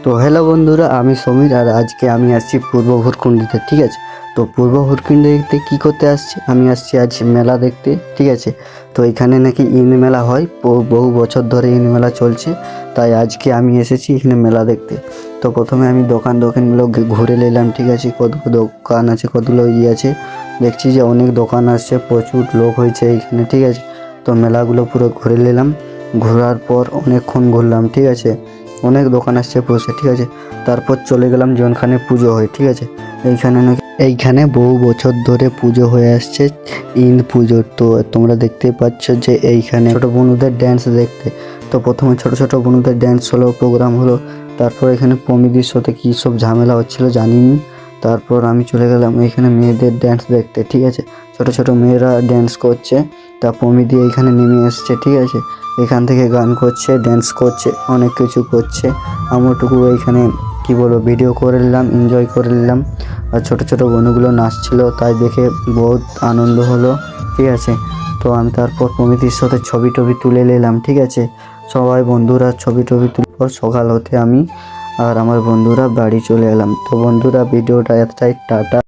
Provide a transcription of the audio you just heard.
তো হ্যালো বন্ধুরা, আমি সমীর আর আজকে আমি আসছি পূর্ব ভূরকুণ্ডিতে। ঠিক আছে, তো পূর্ব ভূরকুণ্ডিতে কী করতে আসছি, আমি আসছি আজ মেলা দেখতে। ঠিক আছে, তো এখানে নাকি ইন মেলা হয়, বহু বছর ধরে ইন মেলা চলছে, তাই আজকে আমি এসেছি এখানে মেলা দেখতে। তো প্রথমে আমি দোকানগুলো ঘুরে নিলাম। ঠিক আছে, কতগুলো দোকান আছে, কতগুলো আছে, দেখছি যে অনেক দোকান আসছে, প্রচুর লোক হয়েছে এইখানে। ঠিক আছে, তো মেলাগুলো পুরো ঘুরে নিলাম। ঘোরার পর অনেকক্ষণ ঘুরলাম। ঠিক আছে, অনেক দোকান আসছে বসে। ঠিক আছে, তারপর চলে গেলাম যেখানে পুজো হয়। ঠিক আছে, এইখানে বহু বছর ধরে পুজো হয়ে আসছে, ইন্দ পুজো। তো তোমরা দেখতে পাচ্ছ যে এইখানে ছোট বনুদের ড্যান্স দেখতে। তো প্রথমে ছোট বনুদের ড্যান্স হলো, প্রোগ্রাম হলো, তারপর এখানে প্রমিদির সাথে কী সব ঝামেলা হচ্ছিল জানিনি। তারপর আমি চলে গেলাম এখানে মেয়েদের ড্যান্স দেখতে। ঠিক আছে, ছোট মেয়েরা ড্যান্স করছে, তা প্রমিদি এইখানে নেমে এসছে। ঠিক আছে, এখান থেকে গান করছে, ড্যান্স করছে, অনেক কিছু করছে। আমরাটুকু এইখানে কি বলবো, ভিডিও করে নিলাম, এনজয় করে নিলাম। আর ছোট বোনগুলো নাচছিল, তাই দেখে বহুত আনন্দ হলো। ঠিক আছে, তো আমি তারপর প্রমিতির সাথে ছবি তুলে নিলাম। ঠিক আছে, সবাই বন্ধুরা ছবি তুলে পর সকাল হতে আমি আর আমার বন্ধুরা বাড়ি চলে এলাম। তো বন্ধুরা, ভিডিওটা এতটাই, টাটা।